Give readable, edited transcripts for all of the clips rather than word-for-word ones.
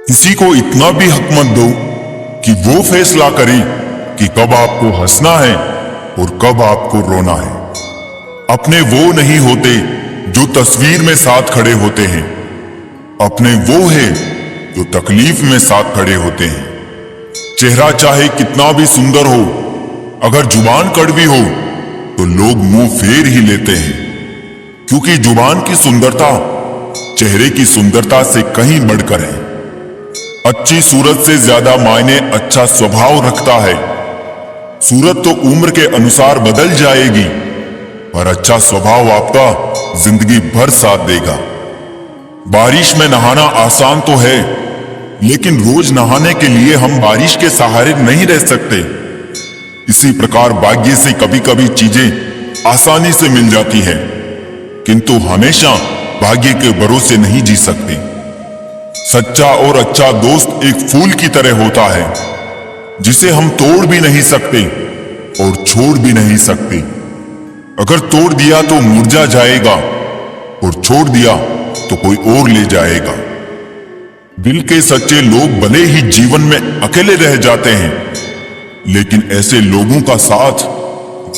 किसी को इतना भी हक मत दो कि वो फैसला करे कि कब आपको हंसना है और कब आपको रोना है। अपने वो नहीं होते जो तस्वीर में साथ खड़े होते हैं, अपने वो है जो तकलीफ में साथ खड़े होते हैं। चेहरा चाहे कितना भी सुंदर हो, अगर जुबान कड़वी हो तो लोग मुंह फेर ही लेते हैं, क्योंकि जुबान की सुंदरता चेहरे की सुंदरता से कहीं बढ़कर है। अच्छी सूरत से ज्यादा मायने अच्छा स्वभाव रखता है। सूरत तो उम्र के अनुसार बदल जाएगी, पर अच्छा स्वभाव आपका जिंदगी भर साथ देगा। बारिश में नहाना आसान तो है, लेकिन रोज नहाने के लिए हम बारिश के सहारे नहीं रह सकते। इसी प्रकार भाग्य से कभी कभी चीजें आसानी से मिल जाती हैं, किंतु हमेशा भाग्य के भरोसे नहीं जी सकते। सच्चा और अच्छा दोस्त एक फूल की तरह होता है, जिसे हम तोड़ भी नहीं सकते और छोड़ भी नहीं सकते। अगर तोड़ दिया तो मुरझा जाएगा और छोड़ दिया तो कोई और ले जाएगा। दिल के सच्चे लोग भले ही जीवन में अकेले रह जाते हैं, लेकिन ऐसे लोगों का साथ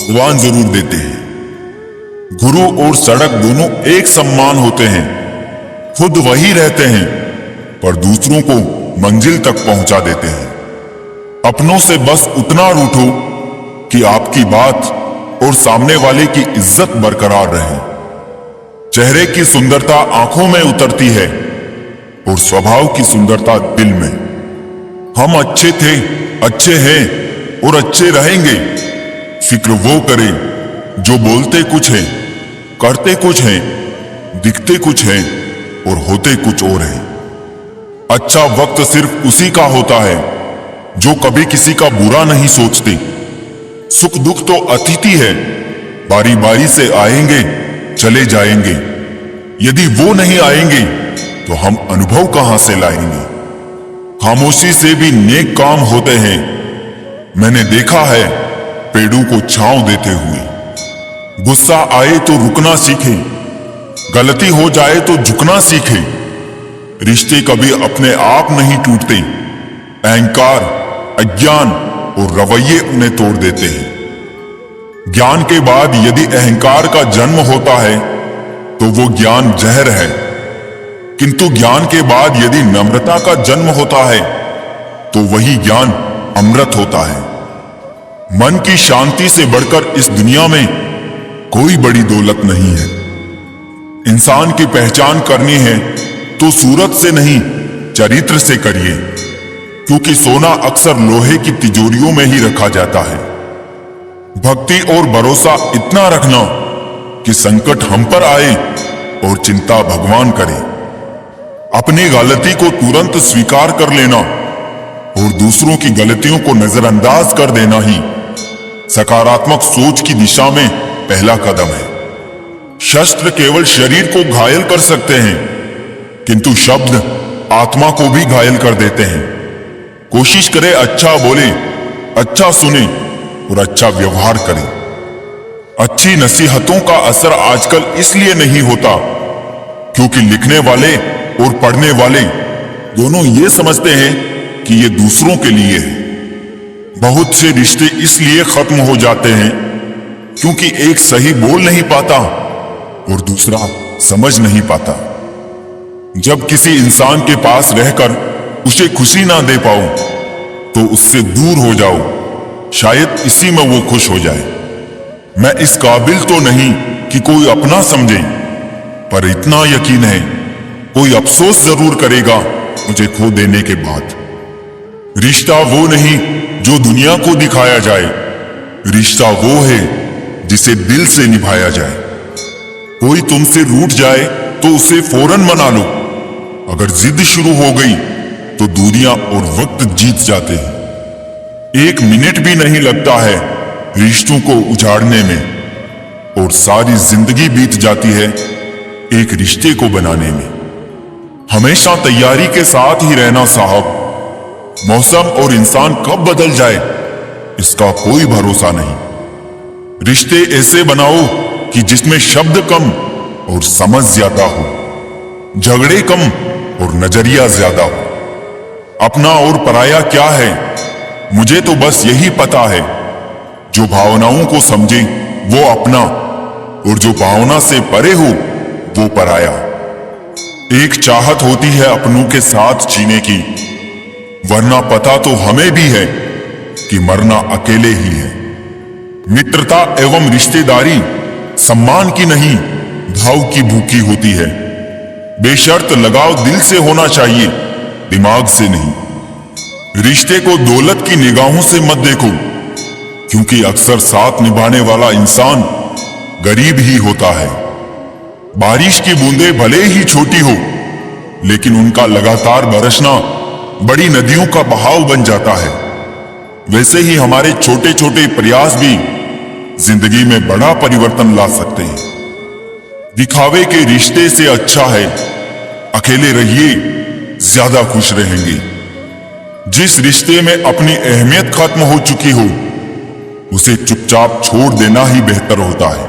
भगवान जरूर देते हैं। गुरु और सड़क दोनों एक समान होते हैं। खुद वही रहते हैं, पर दूसरों को मंजिल तक पहुंचा देते हैं। अपनों से बस उतना रूठो कि आपकी बात और सामने वाले की इज्जत बरकरार रहे। चेहरे की सुंदरता आंखों में उतरती है और स्वभाव की सुंदरता दिल में। हम अच्छे थे, अच्छे हैं और अच्छे रहेंगे। फिक्र वो करें जो बोलते कुछ हैं, करते कुछ हैं, दिखते कुछ हैं और होते कुछ और हैं। अच्छा वक्त सिर्फ उसी का होता है जो कभी किसी का बुरा नहीं सोचते। सुख दुख तो अतिथि है, बारी बारी से आएंगे चले जाएंगे। यदि वो नहीं आएंगे तो हम अनुभव कहां से लाएंगे। खामोशी से भी नेक काम होते हैं। मैंने देखा है पेड़ों को छांव देते हुए। गुस्सा आए तो रुकना सीखे, गलती हो जाए तो झुकना सीखे। रिश्ते कभी अपने आप नहीं टूटते। अहंकार, अज्ञान और रवैये उन्हें तोड़ देते हैं। ज्ञान के बाद यदि अहंकार का जन्म होता है तो वो ज्ञान जहर है, किंतु ज्ञान के बाद यदि नम्रता का जन्म होता है तो वही ज्ञान अमृत होता है। मन की शांति से बढ़कर इस दुनिया में कोई बड़ी दौलत नहीं है। इंसान की पहचान करनी है तो सूरत से नहीं, चरित्र से करिए, क्योंकि सोना अक्सर लोहे की तिजोरियों में ही रखा जाता है। भक्ति और भरोसा इतना रखना कि संकट हम पर आए और चिंता भगवान करे। अपनी गलती को तुरंत स्वीकार कर लेना और दूसरों की गलतियों को नजरअंदाज कर देना ही सकारात्मक सोच की दिशा में पहला कदम है। शस्त्र केवल शरीर को घायल कर सकते हैं, किंतु शब्द आत्मा को भी घायल कर देते हैं। कोशिश करें अच्छा बोले, अच्छा सुने और अच्छा व्यवहार करें। अच्छी नसीहतों का असर आजकल इसलिए नहीं होता क्योंकि लिखने वाले और पढ़ने वाले दोनों ये समझते हैं कि ये दूसरों के लिए है। बहुत से रिश्ते इसलिए खत्म हो जाते हैं क्योंकि एक सही बोल नहीं पाता और दूसरा समझ नहीं पाता। जब किसी इंसान के पास रहकर उसे खुशी ना दे पाओ तो उससे दूर हो जाओ, शायद इसी में वो खुश हो जाए। मैं इस काबिल तो नहीं कि कोई अपना समझे, पर इतना यकीन है कोई अफसोस जरूर करेगा मुझे खो देने के बाद। रिश्ता वो नहीं जो दुनिया को दिखाया जाए, रिश्ता वो है जिसे दिल से निभाया जाए। कोई तुमसे रूठ जाए तो उसे फौरन मना लो। अगर जिद शुरू हो गई तो दूरियां और वक्त जीत जाते हैं। एक मिनट भी नहीं लगता है रिश्तों को उजाड़ने में, और सारी जिंदगी बीत जाती है एक रिश्ते को बनाने में। हमेशा तैयारी के साथ ही रहना साहब। मौसम और इंसान कब बदल जाए इसका कोई भरोसा नहीं। रिश्ते ऐसे बनाओ कि जिसमें शब्द कम और समझ ज्यादा हो, झगड़े कम और नजरिया ज्यादा हो। अपना और पराया क्या है, मुझे तो बस यही पता है। जो भावनाओं को समझे वो अपना, और जो भावना से परे हो वो पराया। एक चाहत होती है अपनों के साथ जीने की, वरना पता तो हमें भी है कि मरना अकेले ही है। मित्रता एवं रिश्तेदारी सम्मान की नहीं, भाव की भूखी होती है। बेशर्त लगाव दिल से होना चाहिए, दिमाग से नहीं। रिश्ते को दौलत की निगाहों से मत देखो, क्योंकि अक्सर साथ निभाने वाला इंसान गरीब ही होता है। बारिश की बूंदें भले ही छोटी हो, लेकिन उनका लगातार बरसना बड़ी नदियों का बहाव बन जाता है। वैसे ही हमारे छोटे छोटे प्रयास भी जिंदगी में बड़ा परिवर्तन ला सकते हैं। दिखावे के रिश्ते से अच्छा है अकेले रहिए, ज्यादा खुश रहेंगे। जिस रिश्ते में अपनी अहमियत खत्म हो चुकी हो, उसे चुपचाप छोड़ देना ही बेहतर होता है।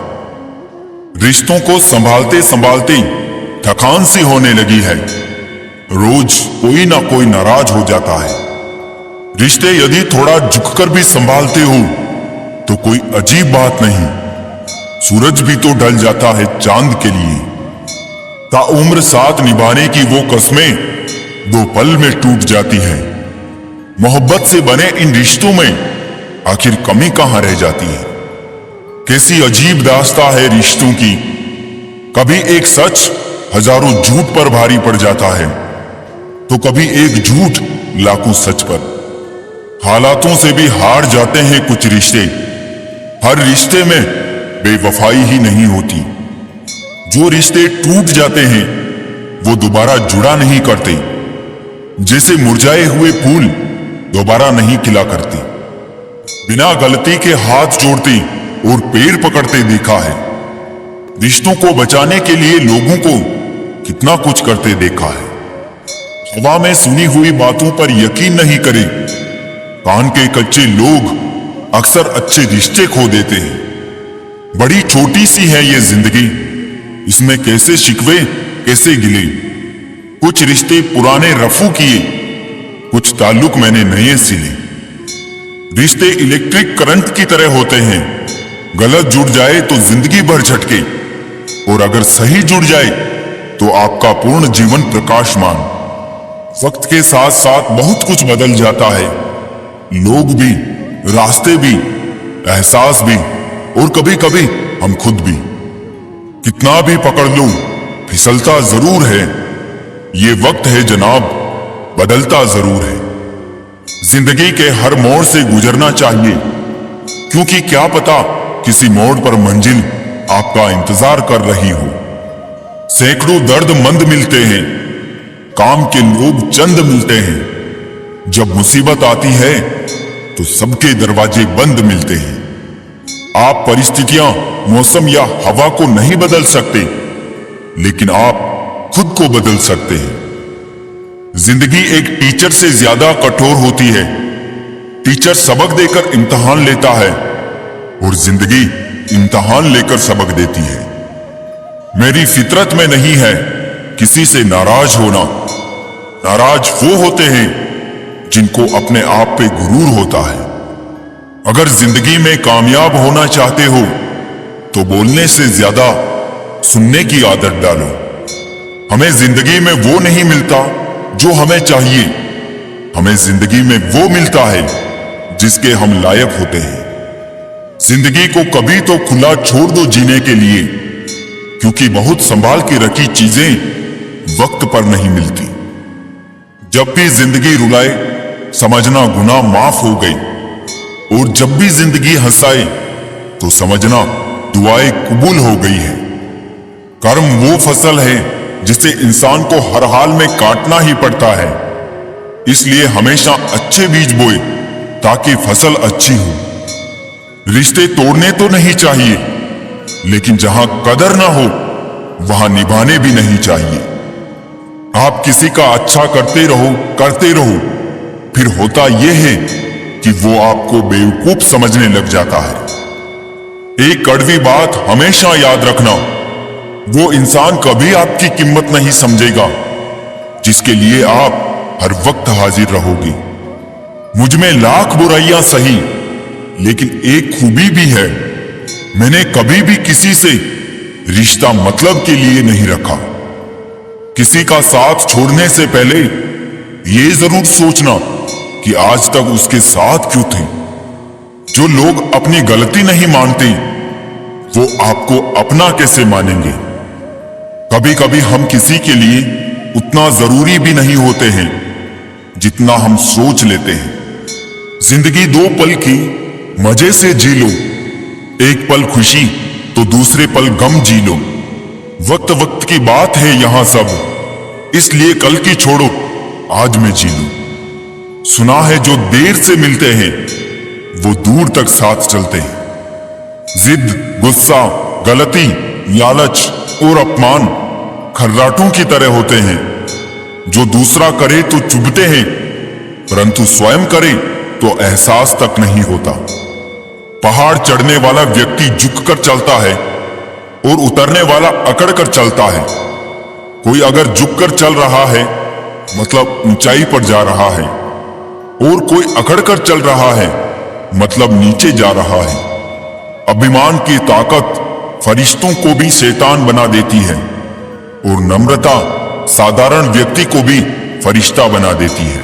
रिश्तों को संभालते संभालते थकान सी होने लगी है। रोज कोई ना कोई नाराज हो जाता है। रिश्ते यदि थोड़ा झुककर भी संभालते हो तो कोई अजीब बात नहीं। सूरज भी तो ढल जाता है चांद के लिए। ताउम्र साथ निभाने की वो कस्में 2 पल में टूट जाती हैं। मोहब्बत से बने इन रिश्तों में आखिर कमी कहां रह जाती है। कैसी अजीब दास्तां है रिश्तों की। कभी एक सच हजारों झूठ पर भारी पड़ जाता है, तो कभी एक झूठ लाखों सच पर। हालातों से भी हार जाते हैं कुछ रिश्ते। हर रिश्ते में बेवफाई ही नहीं होती। जो रिश्ते टूट जाते हैं वो दोबारा जुड़ा नहीं करते। जैसे मुरझाए हुए फूल दोबारा नहीं खिला करते। बिना गलती के हाथ जोड़ते और पैर पकड़ते देखा है। रिश्तों को बचाने के लिए लोगों को कितना कुछ करते देखा है। हवा में सुनी हुई बातों पर यकीन नहीं करें। कान के कच्चे लोग अक्सर अच्छे रिश्ते खो देते हैं। बड़ी छोटी सी है ये जिंदगी, इसमें कैसे शिकवे कैसे गिले। कुछ रिश्ते पुराने रफू किए, कुछ ताल्लुक मैंने नए सिले। रिश्ते इलेक्ट्रिक करंट की तरह होते हैं। गलत जुड़ जाए तो जिंदगी भर झटके, और अगर सही जुड़ जाए तो आपका पूर्ण जीवन प्रकाशमान। वक्त के साथ साथ बहुत कुछ बदल जाता है। लोग भी, रास्ते भी, एहसास भी, और कभी कभी हम खुद भी। कितना भी पकड़ लो फिसलता जरूर है। ये वक्त है जनाब, बदलता जरूर है। जिंदगी के हर मोड़ से गुजरना चाहिए, क्योंकि क्या पता किसी मोड़ पर मंजिल आपका इंतजार कर रही हो। सैकड़ों दर्दमंद मिलते हैं, काम के लोग चंद मिलते हैं। जब मुसीबत आती है तो सबके दरवाजे बंद मिलते हैं। आप परिस्थितियां, मौसम या हवा को नहीं बदल सकते, लेकिन आप खुद को बदल सकते हैं। जिंदगी एक टीचर से ज्यादा कठोर होती है। टीचर सबक देकर इम्तिहान लेता है, और जिंदगी इम्तिहान लेकर सबक देती है। मेरी फितरत में नहीं है किसी से नाराज होना। नाराज वो होते हैं जिनको अपने आप पे गुरूर होता है। अगर जिंदगी में कामयाब होना चाहते हो तो बोलने से ज्यादा सुनने की आदत डालो। हमें जिंदगी में वो नहीं मिलता जो हमें चाहिए। हमें जिंदगी में वो मिलता है जिसके हम लायक होते हैं। जिंदगी को कभी तो खुला छोड़ दो जीने के लिए, क्योंकि बहुत संभाल के रखी चीजें वक्त पर नहीं मिलती। जब भी जिंदगी रुलाए समझना गुनाह माफ हो गई, और जब भी जिंदगी हंसाए तो समझना दुआएं कबूल हो गई है। कर्म वो फसल है जिसे इंसान को हर हाल में काटना ही पड़ता है। इसलिए हमेशा अच्छे बीज बोए ताकि फसल अच्छी हो। रिश्ते तोड़ने तो नहीं चाहिए, लेकिन जहां कदर ना हो वहां निभाने भी नहीं चाहिए। आप किसी का अच्छा करते रहो, फिर होता यह है कि वो आपको बेवकूफ समझने लग जाता है। एक कड़वी बात हमेशा याद रखना, वो इंसान कभी आपकी कीमत नहीं समझेगा जिसके लिए आप हर वक्त हाजिर रहोगे। मुझ में लाख बुराइयां सही, लेकिन एक खूबी भी है, मैंने कभी भी किसी से रिश्ता मतलब के लिए नहीं रखा। किसी का साथ छोड़ने से पहले ये जरूर सोचना कि आज तक उसके साथ क्यों थे। जो लोग अपनी गलती नहीं मानते, वो आपको अपना कैसे मानेंगे। कभी कभी हम किसी के लिए उतना जरूरी भी नहीं होते हैं जितना हम सोच लेते हैं। जिंदगी दो पल की मजे से जी लो, एक पल खुशी तो दूसरे पल गम जी लो। वक्त वक्त की बात है यहां सब, इसलिए कल की छोड़ो आज में जी लो। सुना है जो देर से मिलते हैं वो दूर तक साथ चलते हैं। जिद, गुस्सा, गलती, लालच और अपमान खर्राटों की तरह होते हैं, जो दूसरा करे तो चुभते हैं, परंतु स्वयं करे तो एहसास तक नहीं होता। पहाड़ चढ़ने वाला व्यक्ति झुककर चलता है और उतरने वाला अकड़ कर चलता है। कोई अगर झुककर चल रहा है मतलब ऊंचाई पर जा रहा है, और कोई अकड़ कर चल रहा है मतलब नीचे जा रहा है। अभिमान की ताकत फरिश्तों को भी शैतान बना देती है, और नम्रता साधारण व्यक्ति को भी फरिश्ता बना देती है।